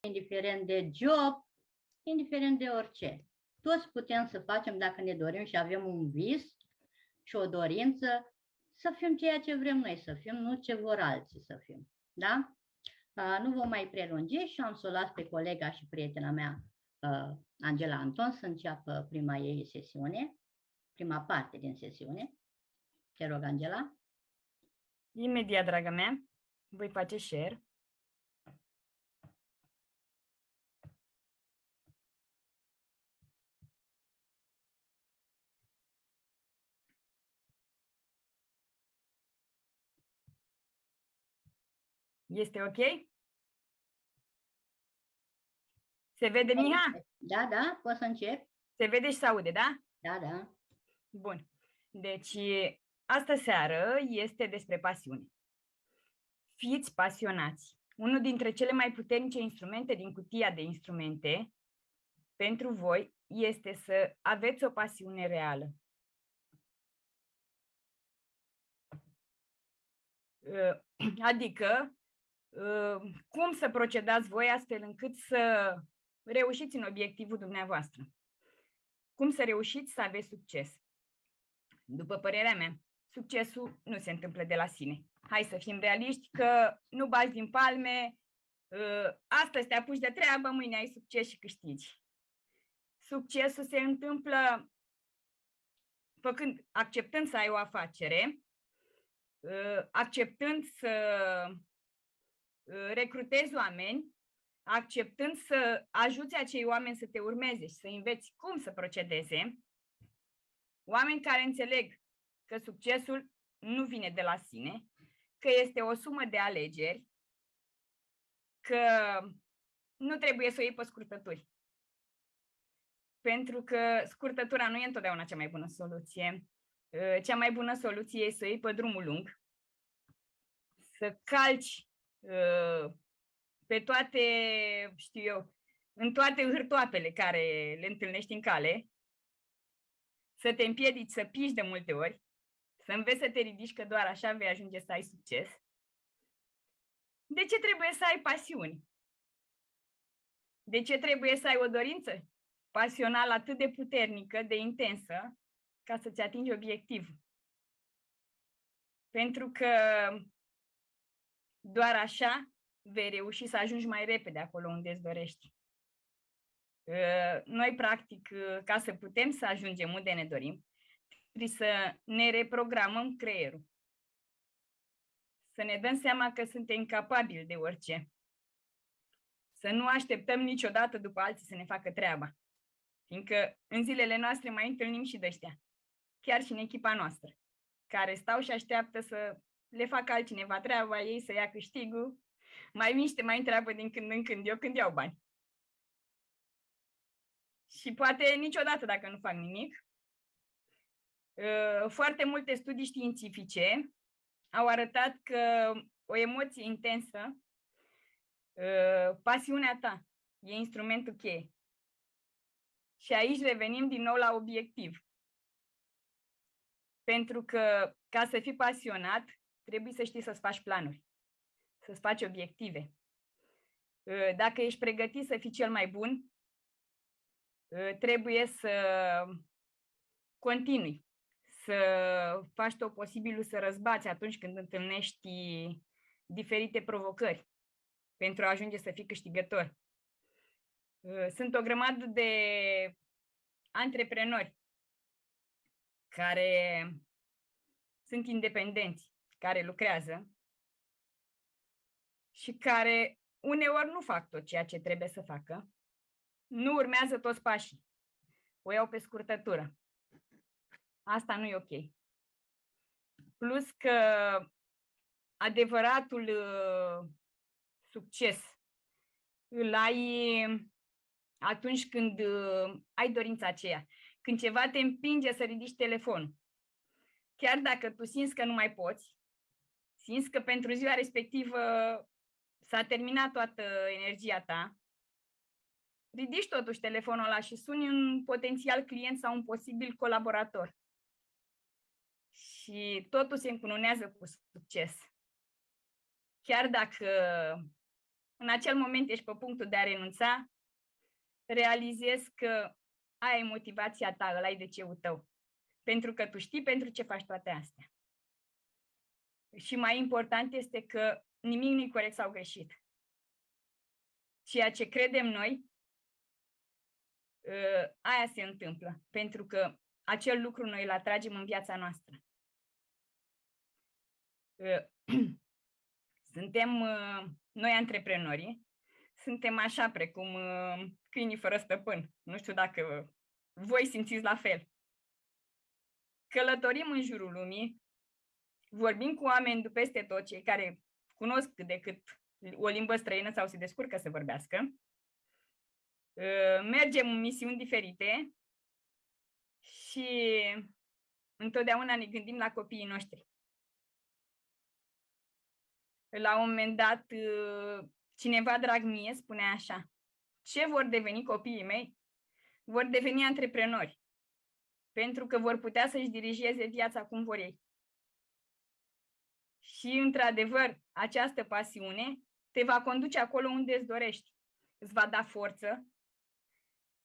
indiferent de job, indiferent de orice. Toți putem să facem, dacă ne dorim și avem un vis și o dorință, să fim ceea ce vrem noi să fim, nu ce vor alții să fim. Da? Nu vom mai prelungi și am să o las pe colega și prietena mea, Angela Anton, să înceapă prima ei sesiune, prima parte din sesiune. Te rog, Angela. Imediat, draga mea, voi face share. Este ok? Se vede, Miha? Da, da, poți să încep? Se vede și se aude, da? Da, da. Bun. Deci, astă seară este despre pasiune. Fiți pasionați. Unul dintre cele mai puternice instrumente din cutia de instrumente pentru voi este să aveți o pasiune reală. Adică, cum să procedați voi astfel încât să reușiți în obiectivul dumneavoastră. Cum să reușiți să aveți succes. După părerea mea, succesul nu se întâmplă de la sine. Hai să fim realiști că nu bați din palme, astăzi te apuci de treabă, mâine ai succes și câștigi. Succesul se întâmplă acceptând să ai o afacere, acceptând să recrutezi oameni, acceptând să ajuți acei oameni să te urmeze și să înveți cum să procedeze, oameni care înțeleg că succesul nu vine de la sine, că este o sumă de alegeri, că nu trebuie să o iei pe scurtături. Pentru că scurtătura nu e întotdeauna cea mai bună soluție. Cea mai bună soluție e să o iei pe drumul lung, să calci pe toate, în toate hârtoapele care le întâlnești în cale, să te împiedici să piși de multe ori, să înveți să te ridici, că doar așa vei ajunge să ai succes. De ce trebuie să ai pasiuni? De ce trebuie să ai o dorință pasională atât de puternică, de intensă, ca să-ți atingi obiectivul? Pentru că doar așa vei reuși să ajungi mai repede acolo unde îți dorești. Noi, practic, ca să putem să ajungem unde ne dorim, trebuie să ne reprogramăm creierul. Să ne dăm seama că suntem capabili de orice. Să nu așteptăm niciodată după alții să ne facă treaba. Fiindcă în zilele noastre mai întâlnim și de-ăștia, chiar și în echipa noastră, care stau și așteaptă să le facă altcineva treaba, ei să ia câștigul, mai vin și te mai întreabă din când în când, eu când iau bani. Și poate niciodată dacă nu fac nimic. Foarte multe studii științifice au arătat că o emoție intensă, pasiunea ta, e instrumentul cheie. Și aici revenim din nou la obiectiv. Pentru că ca să fii pasionat, trebuie să știi să-ți faci planuri, să-ți faci obiective. Dacă ești pregătit să fii cel mai bun, trebuie să continui, să faci tot posibilul să răzbați atunci când întâlnești diferite provocări pentru a ajunge să fii câștigător. Sunt o grămadă de antreprenori care sunt independenți, care lucrează și care uneori nu fac tot ceea ce trebuie să facă, nu urmează toți pașii, o iau pe scurtătură. Asta nu e ok. Plus că adevăratul succes îl ai atunci când ai dorința aceea. Când ceva te împinge să ridici telefonul. Chiar dacă tu simți că nu mai poți, simți că pentru ziua respectivă s-a terminat toată energia ta, ridici totuși telefonul ăla și suni un potențial client sau un posibil colaborator. Și totul se încununează cu succes. Chiar dacă în acel moment ești pe punctul de a renunța, realizezi că aia e motivația ta, ăla e de ceul tău. Pentru că tu știi pentru ce faci toate astea. Și mai important este că nimic nu-i corect sau greșit. Ceea ce credem noi, aia se întâmplă. Pentru că acel lucru noi îl atragem în viața noastră. Suntem noi antreprenorii, suntem așa precum câinii fără stăpân. Nu știu dacă voi simțiți la fel. Călătorim în jurul lumii, vorbim cu oameni de peste tot, cei care cunosc cât de cât o limbă străină sau se descurcă să vorbească. Mergem în misiuni diferite și întotdeauna ne gândim la copiii noștri. La un moment dat, cineva drag mie spunea așa: ce vor deveni copiii mei? Vor deveni antreprenori, pentru că vor putea să-și dirigeze viața cum vor ei. Și, într-adevăr, această pasiune te va conduce acolo unde îți dorești. Îți va da forță,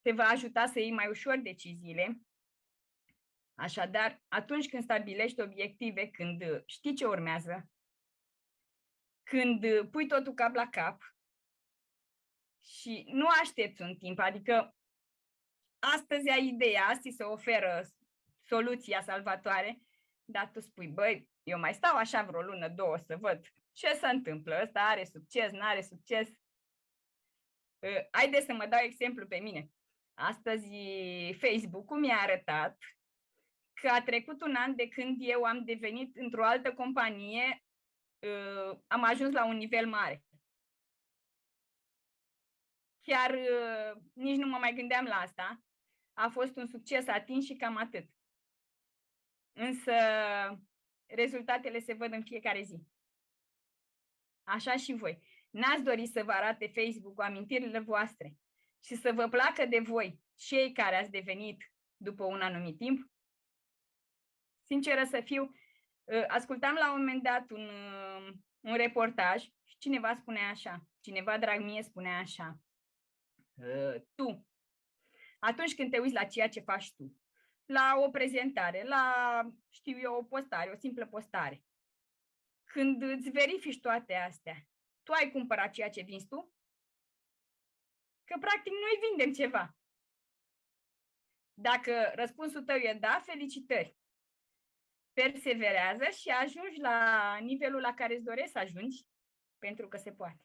te va ajuta să iei mai ușor deciziile. Așadar, atunci când stabilești obiective, când știi ce urmează, când pui totul cap la cap și nu aștepți un timp, adică astăzi ai ideea, astăzi se oferă soluția salvatoare, dar tu spui, băi, eu mai stau așa vreo lună, două să văd ce se întâmplă, ăsta are succes, n-are succes. Haideți să mă dau exemplu pe mine. Astăzi Facebook-ul mi-a arătat că a trecut un an de când eu am devenit într-o altă companie, am ajuns la un nivel mare. Chiar nici nu mă mai gândeam la asta. A fost un succes atins și cam atât. Însă rezultatele se văd în fiecare zi. Așa și voi. N-ați dori să vă arate Facebook-ul amintirile voastre și să vă placă de voi, cei care ați devenit după un anumit timp? Sinceră să fiu, ascultam la un moment dat un reportaj și cineva spunea așa, cineva drag mie spunea așa: tu, atunci când te uiți la ceea ce faci tu, la o prezentare, la, știu eu, o postare, o simplă postare, când îți verifici toate astea, tu ai cumpărat ceea ce vinzi tu? Că practic noi vindem ceva. Dacă răspunsul tău e da, felicitări. Perseverează și ajungi la nivelul la care îți dorești să ajungi, pentru că se poate.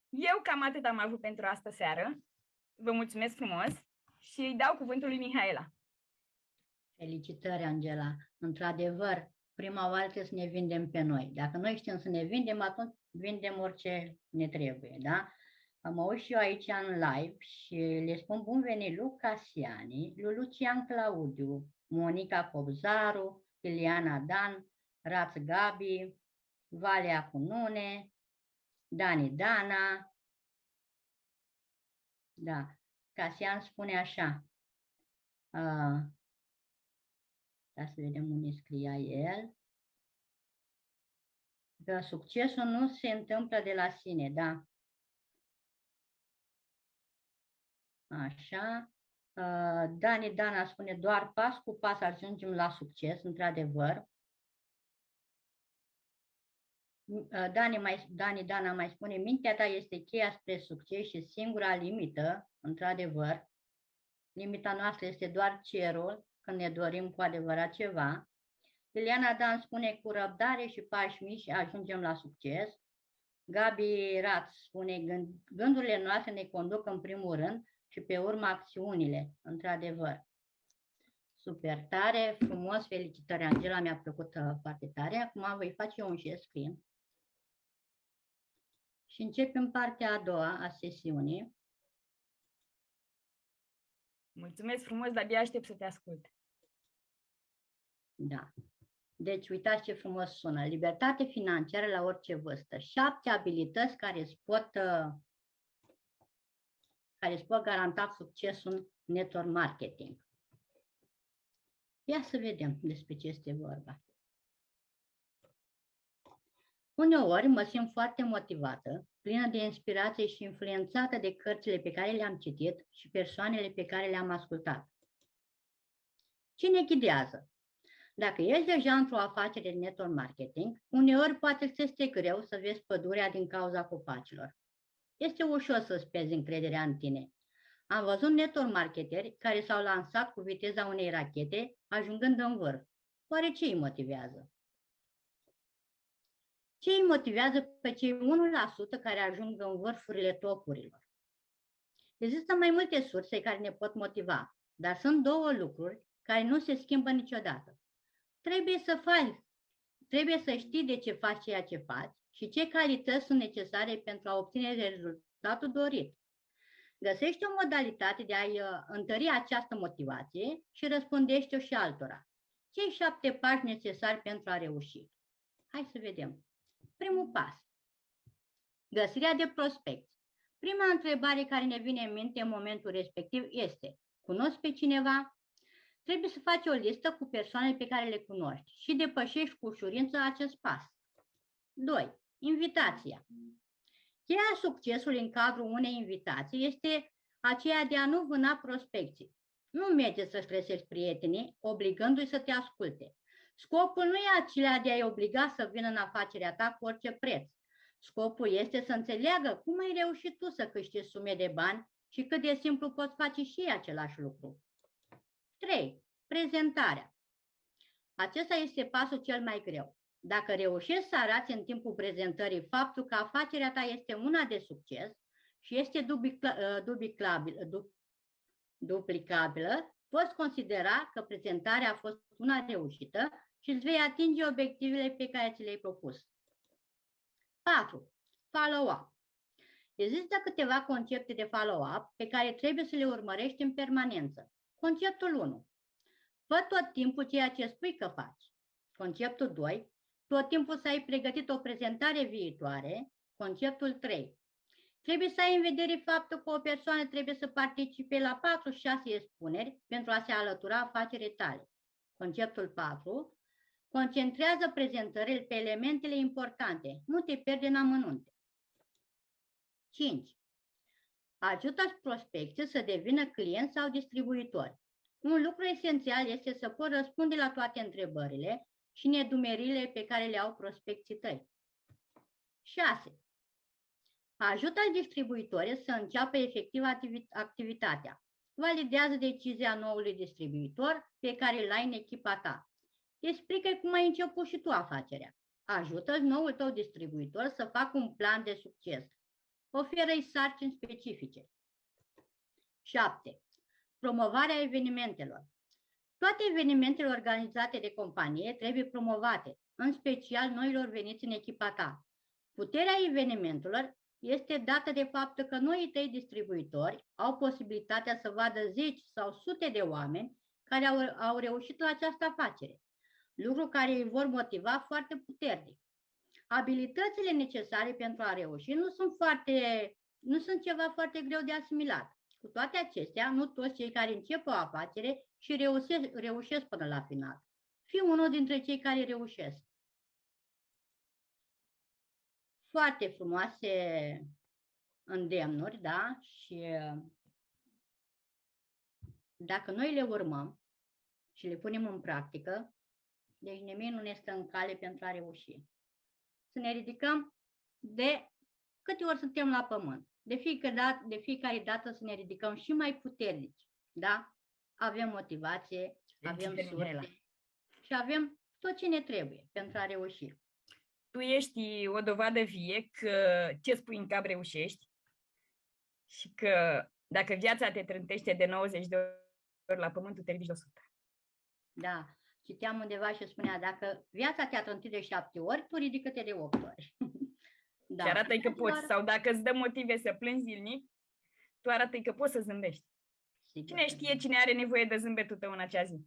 Eu cam atât am avut pentru astă seară. Vă mulțumesc frumos și îi dau cuvântul lui Mihaela. Felicitări, Angela. Într-adevăr, prima oară trebuie să ne vindem pe noi. Dacă noi știm să ne vindem, atunci vindem orice ne trebuie, da? Mă uit și eu aici în live și le spun bun venit lui Casiani, lui Lucian Claudiu, Monica Cobzaru, Ileana Dan, Raț Gabi, Valea Cunune, Dani Dana. Da, Casian spune așa. Să vedem unde scria el. Că succesul nu se întâmplă de la sine, da. Așa. Dani Dana spune doar pas cu pas ajungem la succes, într-adevăr. Dani Dana mai spune, mintea ta este cheia spre succes și singura limită, într-adevăr. Limita noastră este doar cerul, când ne dorim cu adevărat ceva. Ileana Dan spune, cu răbdare și pași mici ajungem la succes. Gabi Raț spune, gândurile noastre ne conduc în primul rând și pe urmă acțiunile, într-adevăr. Super tare, frumos, felicitări, Angela, mi-a plăcut foarte tare. Acum voi face eu un share screen. Și începem partea a doua a sesiunii. Mulțumesc frumos, dar abia aștept să te ascult. Da. Deci, uitați ce frumos sună. Libertate financiară la orice vârstă. 7 abilități care îți pot garanta succesul în network marketing. Ia să vedem despre ce este vorba. Uneori mă simt foarte motivată, plină de inspirație și influențată de cărțile pe care le-am citit și persoanele pe care le-am ascultat. Cine ghidează? Dacă ești deja într-o afacere de network marketing, uneori poate ți este greu să vezi pădurea din cauza copacilor. Este ușor să-ți pierzi încrederea în tine. Am văzut network marketeri care s-au lansat cu viteza unei rachete, ajungând în vârf. Oare ce îi motivează? Ce îi motivează pe cei 1% care ajung în vârfurile topurilor? Există mai multe surse care ne pot motiva, dar sunt două lucruri care nu se schimbă niciodată. Trebuie să știi de ce faci ceea ce faci și ce calități sunt necesare pentru a obține rezultatul dorit. Găsește o modalitate de a-i întări această motivație și răspundește-o și altora. Cei 7 pași necesari pentru a reuși. Hai să vedem. Primul pas. Găsirea de prospecți. Prima întrebare care ne vine în minte în momentul respectiv este: cunosc pe cineva? Trebuie să faci o listă cu persoane pe care le cunoști și depășești cu ușurință acest pas. 2. Invitația. Cheia succesului în cadrul unei invitații este aceea de a nu vâna prospecții. Nu merge să stresezi prietenii, obligându-i să te asculte. Scopul nu e acela de a-i obliga să vină în afacerea ta cu orice preț. Scopul este să înțeleagă cum ai reușit tu să câștigi sume de bani și cât de simplu poți face și ei același lucru. 3. Prezentarea. Acesta este pasul cel mai greu. Dacă reușești să arăți în timpul prezentării faptul că afacerea ta este una de succes și este duplicabilă, poți considera că prezentarea a fost una reușită și îți vei atinge obiectivele pe care ți le-ai propus. 4. Follow-up. Există câteva concepte de follow-up pe care trebuie să le urmărești în permanență. Conceptul 1. Fă tot timpul ceea ce spui că faci. Conceptul 2. Tot timpul să ai pregătit o prezentare viitoare. Conceptul 3. Trebuie să ai în vedere faptul că o persoană trebuie să participe la 4-6 expuneri pentru a se alătura afacerii tale. Conceptul 4. Concentrează prezentările pe elementele importante. Nu te pierde în amănunte. 5. Ajută-ți prospecții să devină clienți sau distribuitori. Un lucru esențial este să poți răspunde la toate întrebările și nedumerile pe care le au prospecții tăi. 6. Ajută distribuitorii să înceapă efectiv activitatea. Validează decizia noului distribuitor pe care l-ai în echipa ta. Explică cum ai început și tu afacerea. Ajută noul tău distribuitor să facă un plan de succes. Oferă-i sarcini specifice. 7. Promovarea evenimentelor. Toate evenimentele organizate de companie trebuie promovate, în special noilor veniți în echipa ta. Puterea evenimentelor este dată de faptul că noii tăi distribuitori au posibilitatea să vadă zeci sau sute de oameni care au reușit la această afacere, lucru care îi vor motiva foarte puternic. Abilitățile necesare pentru a reuși nu sunt ceva foarte greu de asimilat. Cu toate acestea, nu toți cei care încep o afacere și reușesc până la final. Fii unul dintre cei care reușesc. Foarte frumoase îndemnuri, da? Și dacă noi le urmăm și le punem în practică, deci nimic nu ne stă în cale pentru a reuși. Să ne ridicăm de câte ori suntem la pământ. De fiecare dată să ne ridicăm și mai puternici. Da? Avem motivație, avem surse și avem tot ce ne trebuie pentru a reuși. Tu ești o dovadă vie că ce spui în cap reușești și că dacă viața te trântește de 90 de ori la pământ, tu te ridici de 100. Da. Citeam undeva și spunea, dacă viața te-a trântit de 7 ori, tu ridică-te de 8 ori. Da. Și arată-i că poți. Sau dacă îți dă motive să plângi zilnic, tu arată-i că poți să zâmbești. Sigur. Cine știe cine are nevoie de zâmbetul tău în acea zi?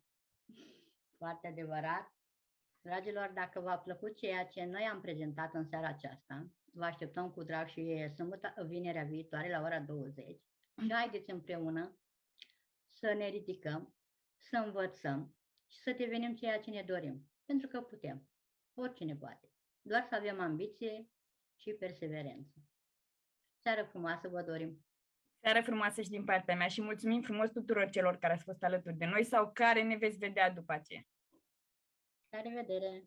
Foarte adevărat. Dragilor, dacă v-a plăcut ceea ce noi am prezentat în seara aceasta, vă așteptăm cu drag și vinerea viitoare la ora 20. Și haideți împreună să ne ridicăm, să învățăm și să devenim ceea ce ne dorim. Pentru că putem. Oricine poate. doar să avem ambiție și perseverență. Seară frumoasă vă dorim! Seară frumoasă și din partea mea și mulțumim frumos tuturor celor care ați fost alături de noi sau care ne veți vedea după aceea. La revedere!